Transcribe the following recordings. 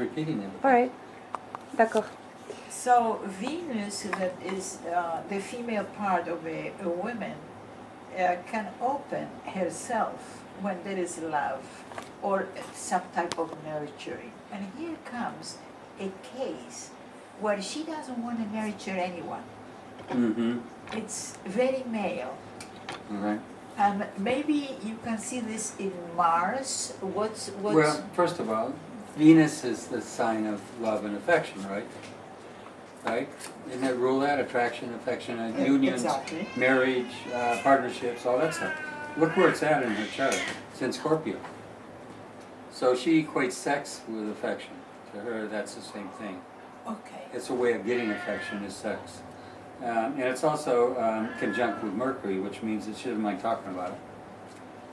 repeating it. All right. D'accord. So Venus, that is the female part of a woman, can open herself when there is love or some type of nurturing. And here comes a case where she doesn't want to nurture anyone. Mm-hmm. It's very male. All right. And maybe you can see this in Mars. What's Well, first of all, Venus is the sign of love and affection, right? Right? Isn't that rule that? Attraction, affection, unions, exactly. marriage, partnerships, all that stuff. Look where it's at in her chart. It's in Scorpio. So she equates sex with affection. To her, that's the same thing. Okay. It's a way of getting affection is sex. And it's also conjunct with Mercury, which means that she doesn't mind talking about it.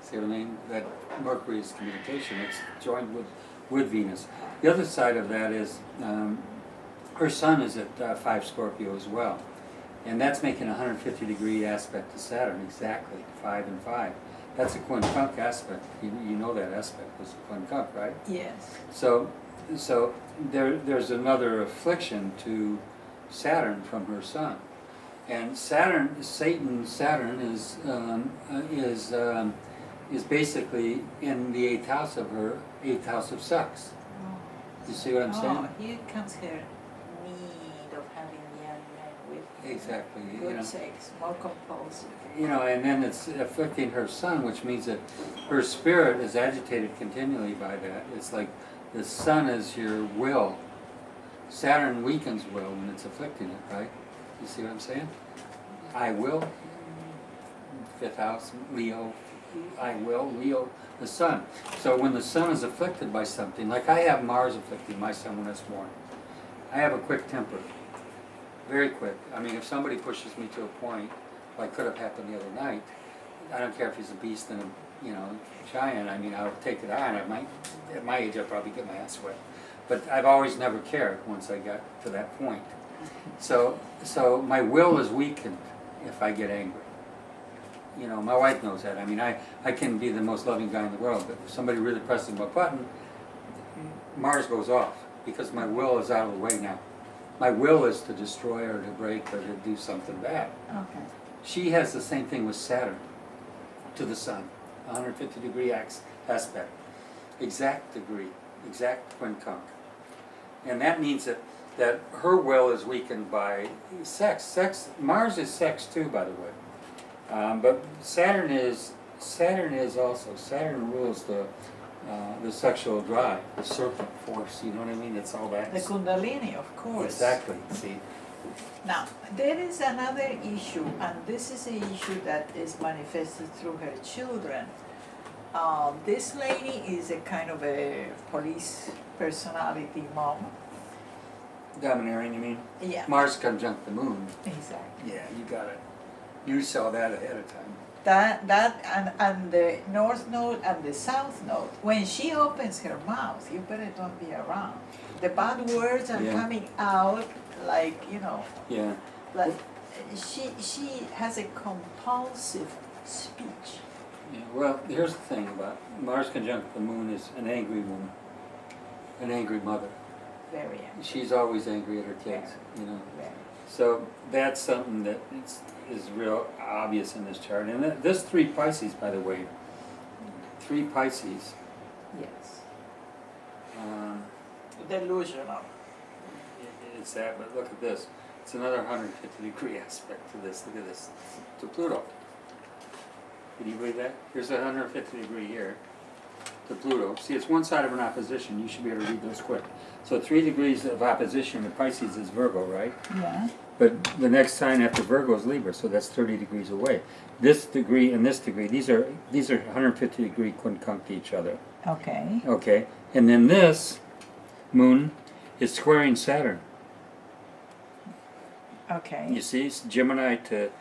See what I mean? That Mercury is communication. It's joined with Venus. The other side of that is her sun is at 5 Scorpio as well. And that's making a 150-degree aspect to Saturn, exactly, 5 and 5. That's a quincunx aspect. You know that aspect was a quincunx, right? Yes. So there's another affliction to Saturn from her sun. And Saturn is basically in the 8th house of her 8th house of sex. You see what I'm saying? Oh, here comes her need of having young men with Exactly. good sex, more compulsive. And then it's afflicting her sun, which means that her spirit is agitated continually by that. It's like the sun is your will. Saturn weakens will when it's afflicting it, right? You see what I'm saying? I will, 5th house, Leo, I will, Leo, the sun. So when the sun is afflicted by something, like I have Mars afflicting my sun when it's born, I have a quick temper, very quick. I mean, if somebody pushes me to a point, like could have happened the other night, I don't care if he's a beast and a giant, I mean, I'll take it on. At my age, I'll probably get my ass wet. But I've always never cared once I got to that point. So my will is weakened if I get angry. My wife knows that. I mean, I can be the most loving guy in the world, but if somebody really presses my button, Mars goes off because my will is out of the way now. My will is to destroy or to break or to do something bad. Okay. She has the same thing with Saturn to the sun, 150-degree aspect, exact degree, exact quincunx. And that means that her will is weakened by sex. Mars is sex too, by the way. But Saturn rules the sexual drive, the serpent force, you know what I mean? It's all that. The Kundalini, of course. Exactly, see. Now, there is another issue, and this is an issue that is manifested through her children. This lady is a kind of a police personality mom. Domineering, you mean? Yeah. Mars conjunct the moon. Exactly. Yeah, you got it. You saw that ahead of time. That and the north node and the south node. When she opens her mouth, you better don't be around. The bad words are coming out like Yeah. Like she has a compulsive speech. Yeah. Well, here's the thing about Mars conjunct the moon is an angry woman, an angry mother. Very angry. She's always angry at her kids, Very. So that's something that is real obvious in this chart. And this 3 Pisces, by the way, 3 Pisces. Yes. Um, Delusional. It's that, but look at this. It's another 150-degree aspect to this. Look at this. To Pluto. Can you believe that? Here's a 150-degree here to Pluto. See, it's one side of an opposition. You should be able to read those quick. So 3 degrees of opposition to Pisces is Virgo, right? Yeah. But the next sign after Virgo is Libra, so that's 30 degrees away. This degree and this degree, these are 150-degree quincunx to each other. Okay. Okay, and then this moon is squaring Saturn. Okay. You see, it's Gemini to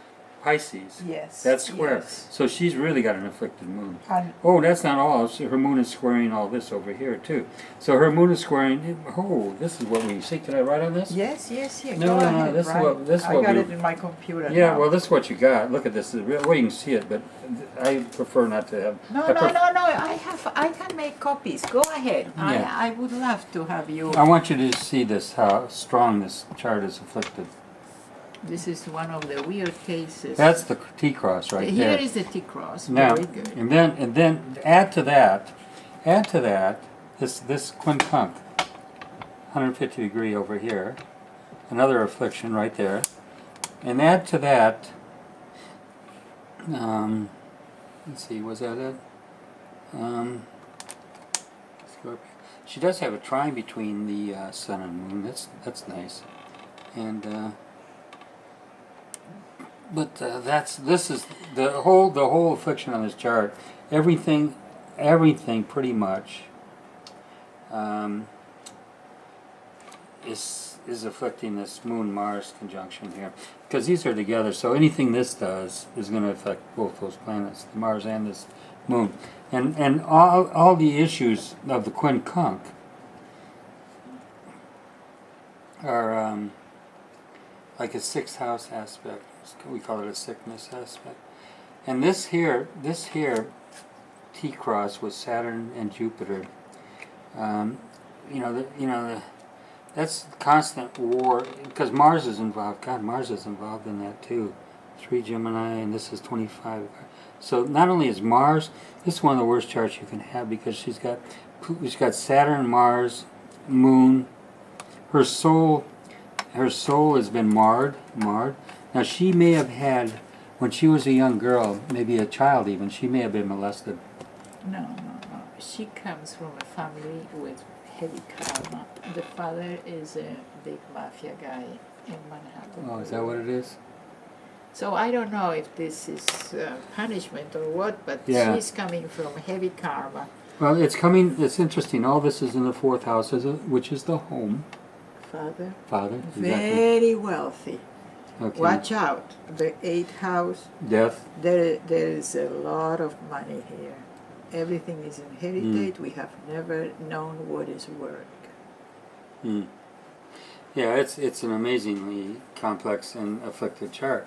Pisces. Yes. That's square. Yes. So she's really got an afflicted moon. And Oh, that's not all. So her moon is squaring all this over here too. So her moon is squaring. Oh, this is what we see. Can I write on this? yes, yes, yes. No, Go no, no, ahead, this is right. what- this is I what got we- it in my computer Yeah. now. Well, this is what you got. Look at this. Well, you can see it, but I prefer not to have. No, I no, pref- no, no. I can make copies. Go ahead. Yeah. I would love to have you. I want you to see this, how strong this chart is afflicted. This is one of the weird cases. That's the T-cross right Here there. is the T-cross. Now, Very good. and then add to that, this quincunx, 150 degree over here, another affliction right there, and add to that. Let's see, was that it? Scorpio. She does have a trine between the sun and moon. That's nice, and. But this is the whole affliction on this chart. Everything pretty much is afflicting this Moon Mars conjunction here, because these are together. So anything this does is going to affect both those planets, the Mars and this Moon, and all the issues of the quincunx are like a sixth house aspect. We call it a sickness aspect. And this here, T-cross with Saturn and Jupiter. That's constant war, because Mars is involved. God, Mars is involved in that too. 3 Gemini, and this is 25. So not only is Mars, this is one of the worst charts you can have, because she's got Saturn, Mars, Moon. Her soul has been marred. Now she may have had, when she was a young girl, maybe a child even, she may have been molested. No. She comes from a family with heavy karma. The father is a big mafia guy in Manhattan. Oh, is that what it is? So I don't know if this is punishment or what, but Yeah. she's coming from heavy karma. Well, it's interesting. All this is in the 4th house, which is the home. Father. Exactly. Very wealthy. Okay. Watch out. The 8th house, Death. there is a lot of money here. Everything is inherited. We have never known what is work. Yeah, it's an amazingly complex and afflicted chart.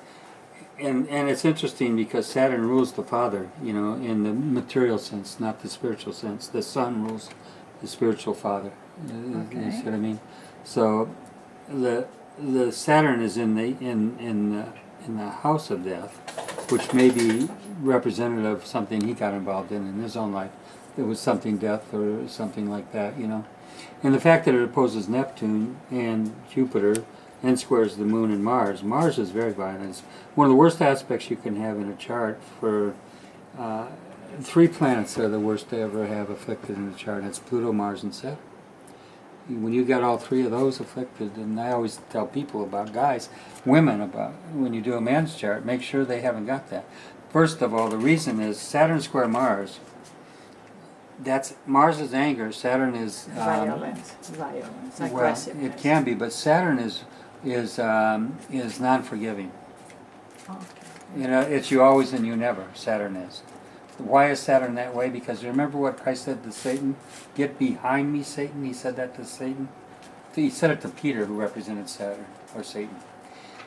And it's interesting because Saturn rules the father, in the material sense, not the spiritual sense. The sun rules the spiritual father. Okay. You see what I mean? So the Saturn is in the house of death, which may be representative of something he got involved in his own life. It was something death or something like that, And the fact that it opposes Neptune and Jupiter and squares the Moon and Mars. Mars is very violent. It's one of the worst aspects you can have in a chart. For 3 planets that are the worst to ever have afflicted in a chart. That's Pluto, Mars, and Saturn. When you got all 3 of those afflicted, and I always tell people about women about when you do a man's chart, make sure they haven't got that. First of all, the reason is Saturn square Mars. That's Mars is anger. Saturn is Violence, well, aggressiveness. it can be, but Saturn is non-forgiving. Okay. It's you always and you never. Saturn is. Why is Saturn that way? Because remember what Christ said to Satan? Get behind me, Satan. He said that to Satan. He said it to Peter, who represented Saturn or Satan.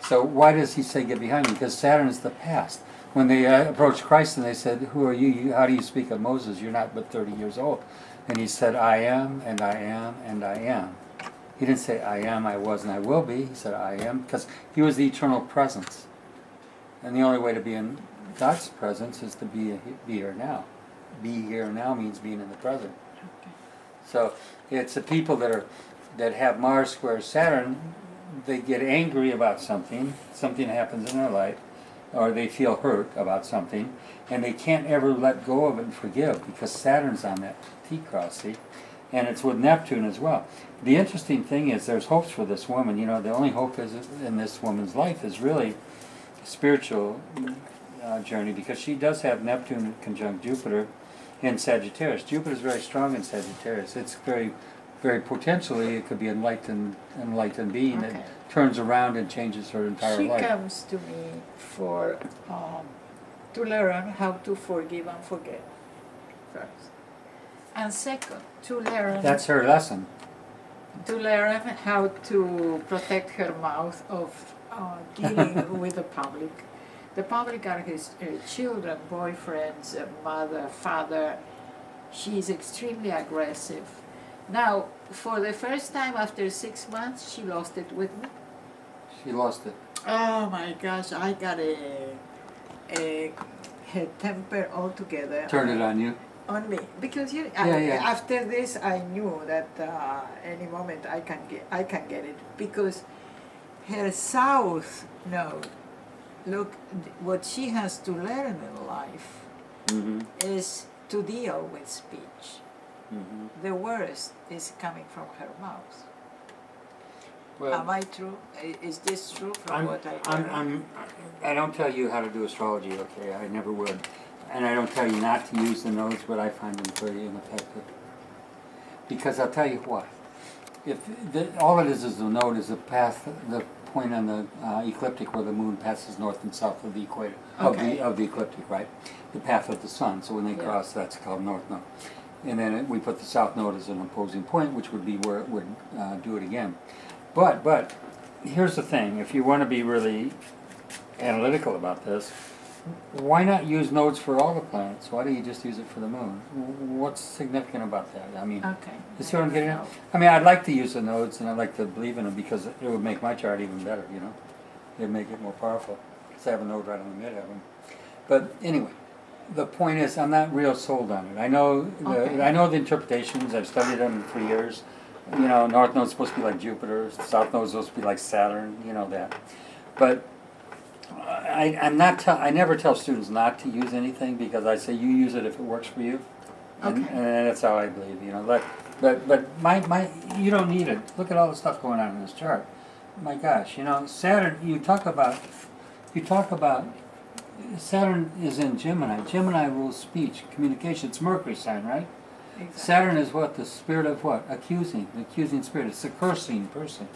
So why does he say get behind me? Because Saturn is the past. When they approached Christ and they said, "Who are you? How do you speak of Moses? You're not but 30 years old." And he said, "I am, and I am, and I am." He didn't say, "I am, I was, and I will be." He said, "I am," because he was the eternal presence. And the only way to be in God's presence is to be here now. Be here now means being in the present. Okay. So it's the people that have Mars square Saturn. They get angry about something happens in their life, or they feel hurt about something, and they can't ever let go of it and forgive because Saturn's on that T-cross, see? And it's with Neptune as well. The interesting thing is there's hopes for this woman. The only hope is in this woman's life is really spiritual journey, because she does have Neptune conjunct Jupiter in Sagittarius. Jupiter is very strong in Sagittarius. It's very very potentially it could be enlightened being Okay. that turns around and changes her entire She life. comes to me for to learn how to forgive and forget first, and second to learn That's her lesson. how to protect her mouth of dealing with the public. The public are his children, boyfriends, mother, father. She is extremely aggressive. Now, for the first time after 6 months, she lost it with me. She lost it. Oh my gosh, I got her temper altogether. Turned it on you. On me, because Yeah. after this I knew that any moment I can get it, because her south node, look, what she has to learn in life Mm-hmm. is to deal with speech. Mm-hmm. The worst is coming from her mouth. Well, Am I true? Is this true from what I learned? I don't tell you how to do astrology, okay? I never would. And I don't tell you not to use the nodes, but I find them pretty ineffective. Because I'll tell you what. If all it is the node is the path, the point on the ecliptic where the moon passes north and south of the equator, Okay. of the ecliptic, right? The path of the sun. So when they Yeah. cross, that's called north node. And then we put the south node as an opposing point, which would be where it would do it again. But here's the thing: if you want to be really analytical about this, why not use nodes for all the planets? Why do you just use it for the moon? What's significant about that? I mean, Okay. you see what I'm getting at? I mean, I'd like to use the nodes and I'd like to believe in them because it would make my chart even better, you know? It'd make it more powerful. Because I have a node right on the mid of them. But anyway, the point is I'm not real sold on it. I know the interpretations. I've studied them for years. You know, North Node's supposed to be like Jupiter, South Node's supposed to be like Saturn, you know that. But I never tell students not to use anything because I say you use it if it works for you. And, Okay. and that's how I believe, you know. But my you don't need it. Look at all the stuff going on in this chart. My gosh, you know, Saturn, you talk about Saturn is in Gemini. Gemini rules speech, communication. It's Mercury sign, right? Exactly. Saturn is what? The spirit of what? Accusing. The accusing spirit. It's the cursing person.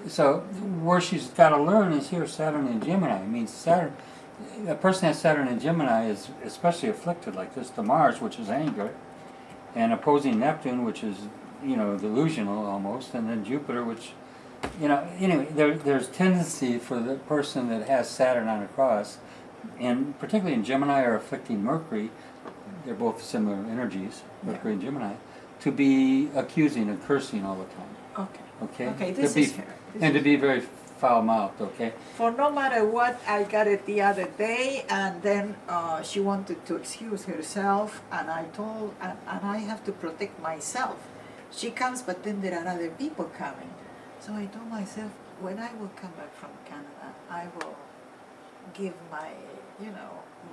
So where she's got to learn is here, Saturn in Gemini. It means Saturn. A person that has Saturn in Gemini is especially afflicted like this. The Mars, which is anger, and opposing Neptune, which is, you know, delusional almost, and then Jupiter, which, you know, anyway, there's tendency for the person that has Saturn on a cross, and particularly in Gemini or afflicting Mercury, they're both similar energies, Mercury and Gemini, to be accusing and cursing all the time. Okay. Okay? Okay, this to be, is fair. and to be very foul-mouthed, okay? For no matter what, I got it the other day, and then she wanted to excuse herself, and I told, and I have to protect myself. She comes, but then there are other people coming. So I told myself, when I will come back from Canada, I will give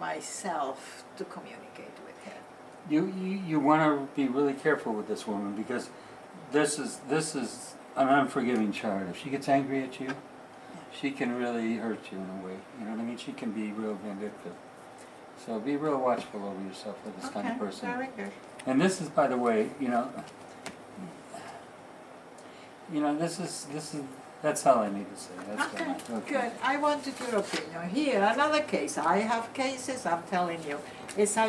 myself to communicate with her. You want to be really careful with this woman because this is an unforgiving chart. If she gets angry at you, she can really hurt you in a way. You know what I mean? She can be real vindictive. So be real watchful over yourself with this kind of person. Very good. And this is, by the way, this is that's all I need to say. That's Okay, all. good. I wanted your opinion. Here, another case. I have cases, I'm telling you. It's